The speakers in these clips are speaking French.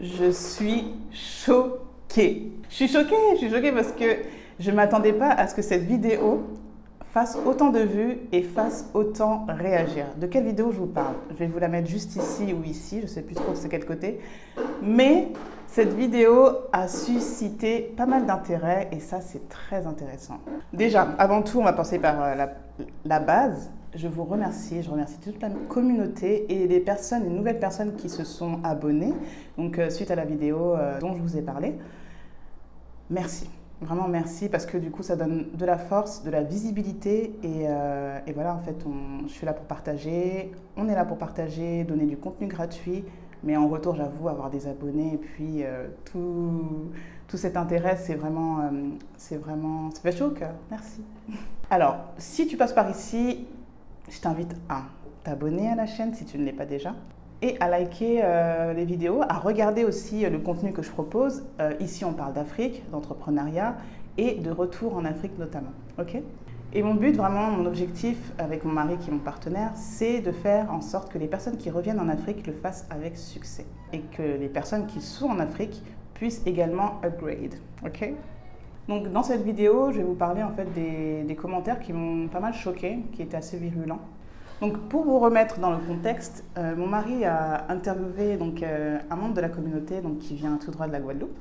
Je suis choquée. Je suis choquée parce que je ne m'attendais pas à ce que cette vidéo fasse autant de vues et fasse autant réagir. De quelle vidéo je vous parle? Je vais vous la mettre juste ici ou ici, je ne sais plus trop c'est quel côté. Mais cette vidéo a suscité pas mal d'intérêt et ça c'est très intéressant. Déjà, avant tout, on va passer par la base. Je vous remercie, je remercie toute la communauté et les personnes, les nouvelles personnes qui se sont abonnées, donc suite à la vidéo dont je vous ai parlé. Merci, vraiment merci parce que du coup ça donne de la force, de la visibilité et voilà en fait je suis là pour partager, on est là pour partager, donner du contenu gratuit, mais en retour j'avoue avoir des abonnés et puis tout cet intérêt ça fait chaud au cœur, merci. Alors si tu passes par ici, je t'invite à t'abonner à la chaîne si tu ne l'es pas déjà et à liker les vidéos, à regarder aussi le contenu que je propose. Ici, on parle d'Afrique, d'entrepreneuriat et de retour en Afrique notamment. Okay, et mon but, vraiment, mon objectif avec mon mari qui est mon partenaire, c'est de faire en sorte que les personnes qui reviennent en Afrique le fassent avec succès et que les personnes qui sont en Afrique puissent également upgrade. Okay, donc dans cette vidéo, je vais vous parler en fait des commentaires qui m'ont pas mal choquée, qui étaient assez virulents. Donc pour vous remettre dans le contexte, mon mari a interviewé donc, un membre de la communauté donc, qui vient tout droit de la Guadeloupe.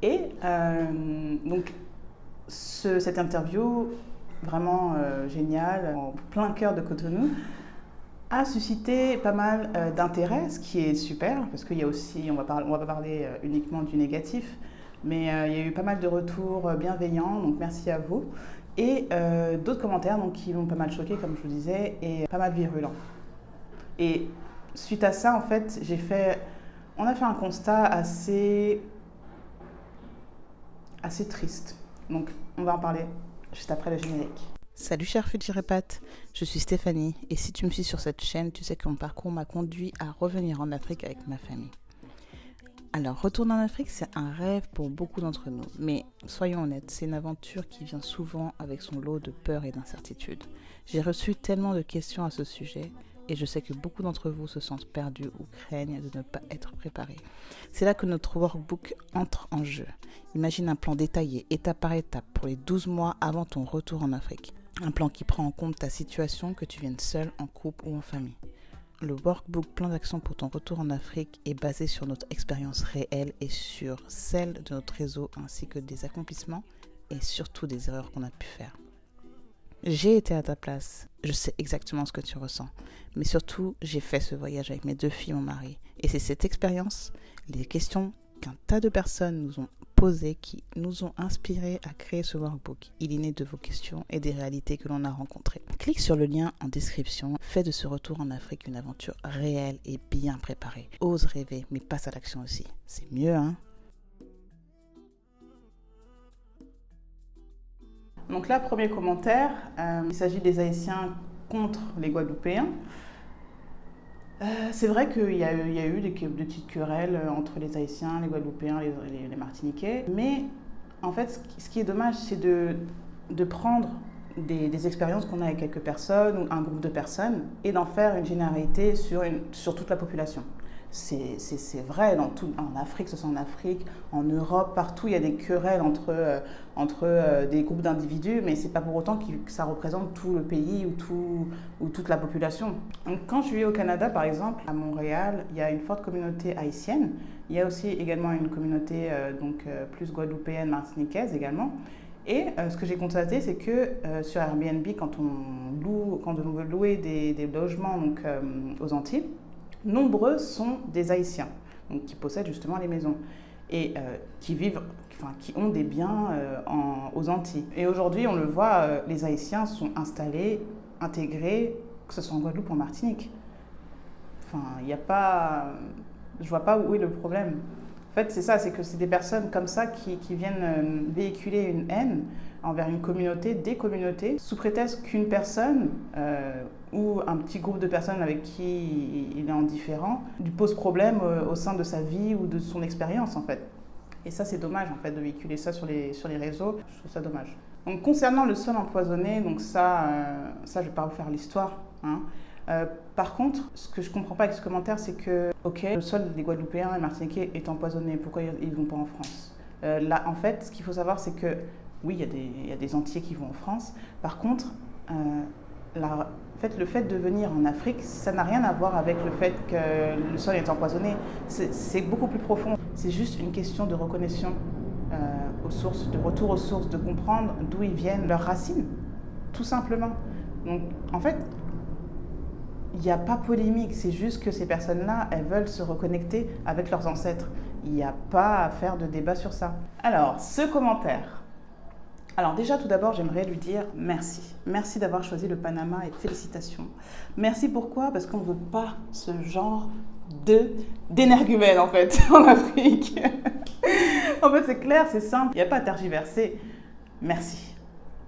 Et donc cette interview, vraiment géniale, en plein cœur de Cotonou, a suscité pas mal d'intérêt, ce qui est super, parce qu'il y a aussi, on va pas parler uniquement du négatif, mais il y a eu pas mal de retours bienveillants, donc merci à vous. Et d'autres commentaires donc, qui m'ont pas mal choqué, comme je vous disais, et pas mal virulents. Et suite à ça, en fait, on a fait un constat assez triste. Donc, on va en parler juste après le générique. Salut chers Futurepat, je suis Stéphanie, et si tu me suis sur cette chaîne, tu sais que mon parcours m'a conduit à revenir en Afrique avec ma famille. Alors, retourner en Afrique, c'est un rêve pour beaucoup d'entre nous. Mais soyons honnêtes, c'est une aventure qui vient souvent avec son lot de peur et d'incertitude. J'ai reçu tellement de questions à ce sujet et je sais que beaucoup d'entre vous se sentent perdus ou craignent de ne pas être préparés. C'est là que notre workbook entre en jeu. Imagine un plan détaillé, étape par étape, pour les 12 mois avant ton retour en Afrique. Un plan qui prend en compte ta situation, que tu viennes seul, en couple ou en famille. Le workbook Plan d'action pour ton retour en Afrique est basé sur notre expérience réelle et sur celle de notre réseau ainsi que des accomplissements et surtout des erreurs qu'on a pu faire. J'ai été à ta place, je sais exactement ce que tu ressens, mais surtout j'ai fait ce voyage avec mes 2 filles et mon mari. Et c'est cette expérience, les questions qu'un tas de personnes nous ont posées qui nous ont inspirés à créer ce workbook. Il est né de vos questions et des réalités que l'on a rencontrées. Clique sur le lien en description, fais de ce retour en Afrique une aventure réelle et bien préparée. Ose rêver, mais passe à l'action aussi. C'est mieux, hein? Donc là, premier commentaire, il s'agit des Haïtiens contre les Guadeloupéens. C'est vrai qu'il y a eu des petites querelles entre les Haïtiens, les Guadeloupéens, les Martiniquais. Mais en fait, ce qui est dommage, c'est de prendre des expériences qu'on a avec quelques personnes ou un groupe de personnes et d'en faire une généralité sur toute la population. C'est vrai, en Afrique, ce soit en Afrique, en Europe, partout, il y a des querelles entre des groupes d'individus, mais ce n'est pas pour autant que ça représente tout le pays ou toute la population. Donc, quand je vis au Canada, par exemple, à Montréal, il y a une forte communauté haïtienne. Il y a aussi également une communauté plus guadeloupéenne, martiniquaise également. Et ce que j'ai constaté, c'est que sur Airbnb, quand on veut louer des logements donc, aux Antilles, nombreux sont des Haïtiens, donc qui possèdent justement les maisons et qui ont des biens aux Antilles. Et aujourd'hui, on le voit, les Haïtiens sont installés, intégrés, que ce soit en Guadeloupe ou en Martinique. Enfin, je vois pas où est le problème. En fait, c'est ça, c'est que c'est des personnes comme ça qui viennent véhiculer une haine envers une communauté, des communautés, sous prétexte qu'une personne ou un petit groupe de personnes avec qui il est indifférent lui pose problème au sein de sa vie ou de son expérience en fait. Et ça, c'est dommage en fait de véhiculer ça sur les réseaux. Je trouve ça dommage. Donc concernant le sol empoisonné, donc ça je vais pas vous faire l'histoire. Hein. Par contre, ce que je ne comprends pas avec ce commentaire, c'est que, ok, le sol des Guadeloupéens et Martiniquais est empoisonné, pourquoi ils ne vont pas en France? Là, en fait, ce qu'il faut savoir, c'est que, oui, il y a des Antillais qui vont en France. Par contre, le fait de venir en Afrique, ça n'a rien à voir avec le fait que le sol est empoisonné. C'est beaucoup plus profond. C'est juste une question de reconnaissance aux sources, de retour aux sources, de comprendre d'où ils viennent, leurs racines, tout simplement. Donc, en fait, il n'y a pas polémique, c'est juste que ces personnes-là, elles veulent se reconnecter avec leurs ancêtres. Il n'y a pas à faire de débat sur ça. Alors, ce commentaire. Alors déjà, tout d'abord, j'aimerais lui dire merci. Merci d'avoir choisi le Panama et félicitations. Merci pourquoi? Parce qu'on ne veut pas ce genre d'énergumène, en fait, en Afrique. En fait, c'est clair, c'est simple, il n'y a pas à tergiverser. Merci,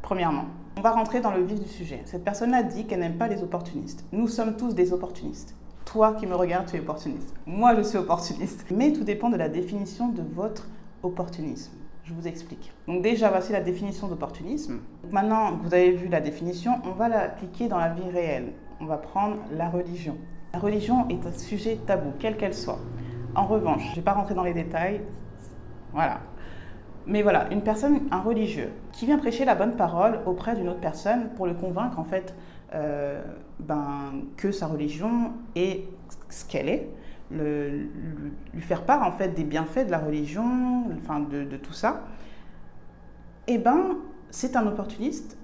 premièrement. On va rentrer dans le vif du sujet. Cette personne-là dit qu'elle n'aime pas les opportunistes. Nous sommes tous des opportunistes. Toi qui me regardes, tu es opportuniste. Moi, je suis opportuniste. Mais tout dépend de la définition de votre opportunisme. Je vous explique. Donc déjà, voici la définition d'opportunisme. Maintenant que vous avez vu la définition, on va l'appliquer dans la vie réelle. On va prendre la religion. La religion est un sujet tabou, quelle qu'elle soit. En revanche, je ne vais pas rentrer dans les détails. Voilà. Mais voilà, une personne, un religieux, qui vient prêcher la bonne parole auprès d'une autre personne pour le convaincre, en fait, que sa religion est ce qu'elle est, lui faire part, en fait, des bienfaits de la religion, enfin, de tout ça, c'est un opportuniste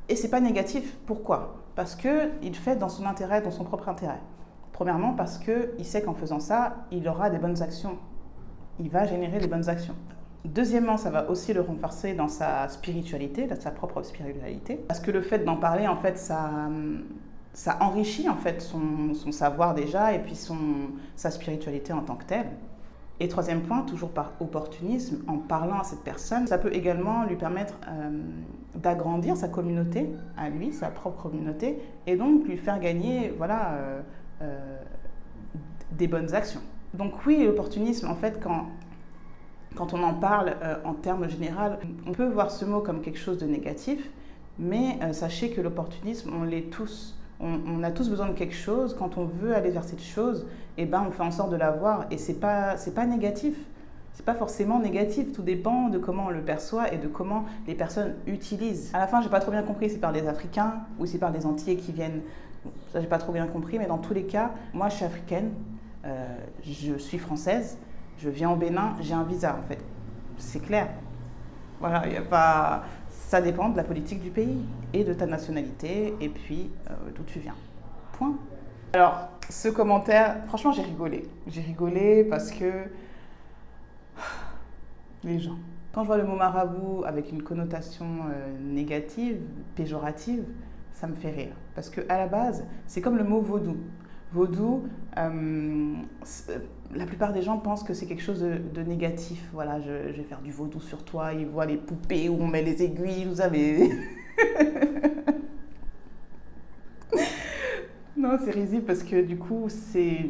et c'est pas négatif. Pourquoi? Parce qu'il fait dans son intérêt, dans son propre intérêt. Premièrement, parce qu'il sait qu'en faisant ça, il aura des bonnes actions. Il va générer des bonnes actions. Deuxièmement, ça va aussi le renforcer dans sa spiritualité, dans sa propre spiritualité. Parce que le fait d'en parler, en fait, ça enrichit en fait son savoir déjà et puis sa spiritualité en tant que telle. Et troisième point, toujours par opportunisme, en parlant à cette personne, ça peut également lui permettre d'agrandir sa communauté, à lui, sa propre communauté, et donc lui faire gagner des bonnes actions. Donc oui, l'opportunisme, en fait, quand on en parle en termes généraux, on peut voir ce mot comme quelque chose de négatif, mais sachez que l'opportunisme, on l'est tous. On a tous besoin de quelque chose. Quand on veut aller vers cette chose, on fait en sorte de l'avoir. Et c'est pas négatif. C'est pas forcément négatif. Tout dépend de comment on le perçoit et de comment les personnes utilisent. À la fin, j'ai pas trop bien compris si c'est par des Africains ou si c'est par des Antillais qui viennent. Ça, j'ai pas trop bien compris. Mais dans tous les cas, moi, je suis africaine. Je suis française. Je viens au Bénin. J'ai un visa, en fait. C'est clair. Voilà, il n'y a pas... Ça dépend de la politique du pays et de ta nationalité et puis d'où tu viens. Point. Alors, ce commentaire, franchement, j'ai rigolé. J'ai rigolé parce que les gens. Quand je vois le mot marabout avec une connotation négative, péjorative, ça me fait rire. Parce qu'à la base, c'est comme le mot vaudou. Vaudou, la plupart des gens pensent que c'est quelque chose de négatif. Voilà, je vais faire du vaudou sur toi. Ils voient les poupées où on met les aiguilles, vous savez. Non, c'est risible parce que du coup, c'est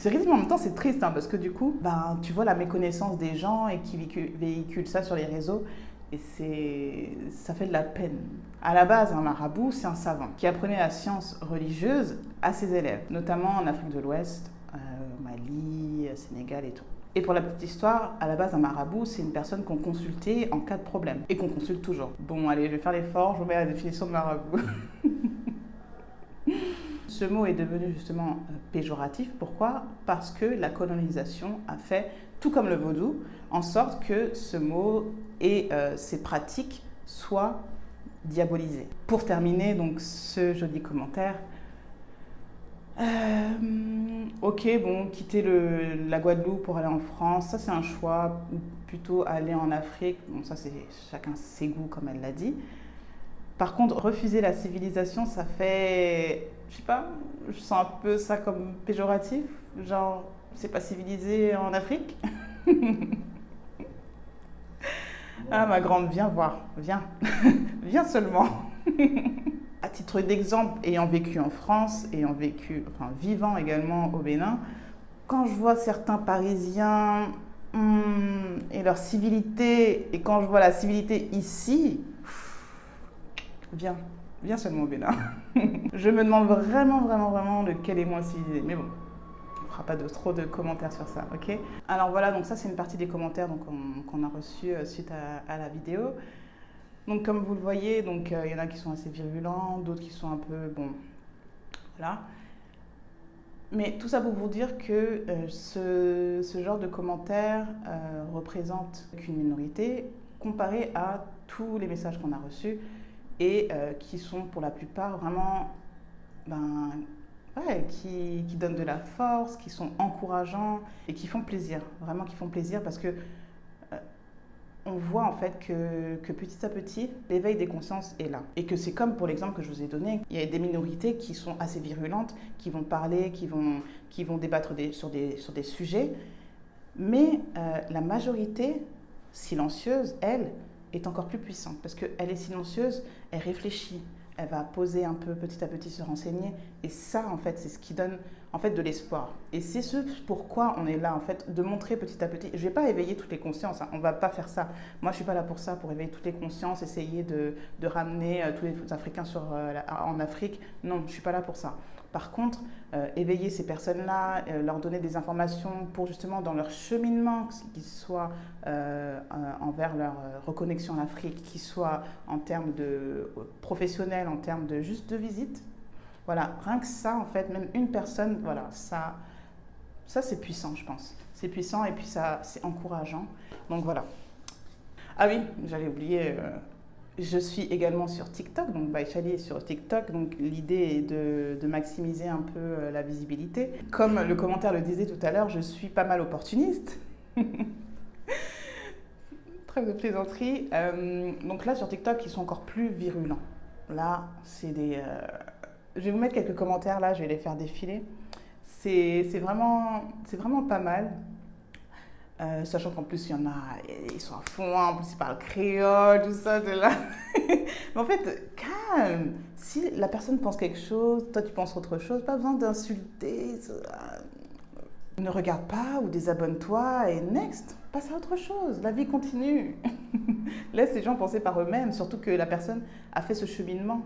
risible, mais en même temps, c'est triste. Parce que du coup, tu vois la méconnaissance des gens et qui véhiculent ça sur les réseaux. Et ça fait de la peine. À la base, un marabout, c'est un savant qui apprenait la science religieuse à ses élèves, notamment en Afrique de l'Ouest, au Mali, Sénégal et tout. Et pour la petite histoire, à la base, un marabout, c'est une personne qu'on consultait en cas de problème et qu'on consulte toujours. Bon, allez, je vais faire l'effort, je vous mets la définition de marabout. Ce mot est devenu justement péjoratif. Pourquoi? Parce que la colonisation a fait, tout comme le vaudou, en sorte que ce mot et ses pratiques soient diabolisés. Pour terminer donc ce joli commentaire, ok, bon, quitter la Guadeloupe pour aller en France, ça c'est un choix, ou plutôt aller en Afrique, bon ça c'est chacun ses goûts comme elle l'a dit. Par contre, refuser la civilisation, ça fait, je sais pas, je sens un peu ça comme péjoratif, genre c'est pas civilisé en Afrique. Ah ma grande, viens voir, viens, viens seulement. À titre d'exemple, ayant vécu en France, vivant également au Bénin, quand je vois certains Parisiens et leur civilité, et quand je vois la civilité ici, viens, Viens seulement au Bénin. Je me demande vraiment lequel est moins civilisé. Mais bon, on ne fera pas trop de commentaires sur ça, ok? Alors voilà, donc ça c'est une partie des commentaires qu'on a reçus suite à la vidéo. Donc comme vous le voyez, donc il y en a qui sont assez virulents, d'autres qui sont un peu, bon, voilà. Mais tout ça pour vous dire que ce genre de commentaires représente qu'une minorité comparé à tous les messages qu'on a reçus et qui sont pour la plupart vraiment qui donnent de la force, qui sont encourageants et qui font plaisir, vraiment qui font plaisir parce que on voit en fait que petit à petit, l'éveil des consciences est là. Et que c'est comme pour l'exemple que je vous ai donné, il y a des minorités qui sont assez virulentes, qui vont parler, qui vont débattre sur des sujets, mais la majorité silencieuse, elle, est encore plus puissante parce qu'elle est silencieuse, elle réfléchit, elle va poser un peu petit à petit, se renseigner. Et ça, en fait, c'est ce qui donne en fait de l'espoir. Et c'est ce pourquoi on est là, en fait, de montrer petit à petit. Je ne vais pas éveiller toutes les consciences, hein. On ne va pas faire ça. Moi, je ne suis pas là pour ça, pour éveiller toutes les consciences, essayer de ramener tous les Africains en Afrique. Non, je ne suis pas là pour ça. Par contre, éveiller ces personnes-là, leur donner des informations pour justement dans leur cheminement, qu'ils soient envers leur reconnexion en Afrique, qu'ils soient en termes de professionnels, en termes de juste de visite. Voilà, rien que ça, en fait, même une personne, voilà, ça c'est puissant, je pense. C'est puissant et puis ça, c'est encourageant. Donc voilà. Ah oui, j'allais oublier... Je suis également sur TikTok, donc Baïchali est sur TikTok, donc l'idée est de maximiser un peu la visibilité. Comme le commentaire le disait tout à l'heure, je suis pas mal opportuniste. Trêve de plaisanterie. Donc là, sur TikTok, ils sont encore plus virulents. Là, c'est des... Je vais vous mettre quelques commentaires, là, je vais les faire défiler. C'est vraiment pas mal. Sachant qu'en plus, il y en a, ils sont à fond, en plus ils parlent créole, tout ça, de là. Mais en fait, calme. Si la personne pense quelque chose, toi tu penses autre chose, pas besoin d'insulter. Ne regarde pas ou désabonne-toi et next, passe à autre chose. La vie continue. Laisse les gens penser par eux-mêmes, surtout que la personne a fait ce cheminement.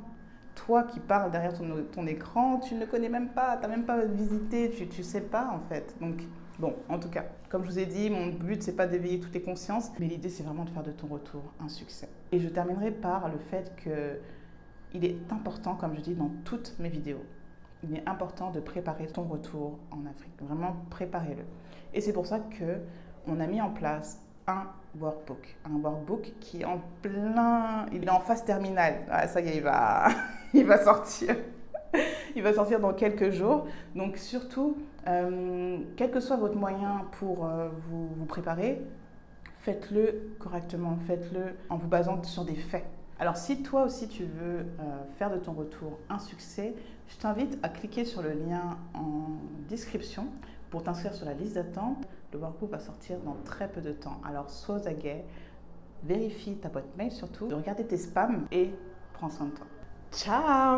Toi qui parles derrière ton écran, tu ne connais même pas, tu n'as même pas visité, tu ne sais pas en fait. Donc, bon, en tout cas, comme je vous ai dit, mon but, c'est pas d'éveiller toutes les consciences, mais l'idée, c'est vraiment de faire de ton retour un succès. Et je terminerai par le fait qu'il est important, comme je dis dans toutes mes vidéos, il est important de préparer ton retour en Afrique. Vraiment, préparez-le. Et c'est pour ça qu'on a mis en place un workbook qui est il est en phase terminale. Ah, ça y est, il va sortir. Il va sortir dans quelques jours. Donc surtout, quel que soit votre moyen pour vous préparer, faites-le correctement, faites-le en vous basant sur des faits. Alors si toi aussi tu veux faire de ton retour un succès, je t'invite à cliquer sur le lien en description pour t'inscrire sur la liste d'attente. Le workbook va sortir dans très peu de temps. Alors sois aux aguets, vérifie ta boîte mail surtout, regarde tes spams et prends soin de toi. Ciao!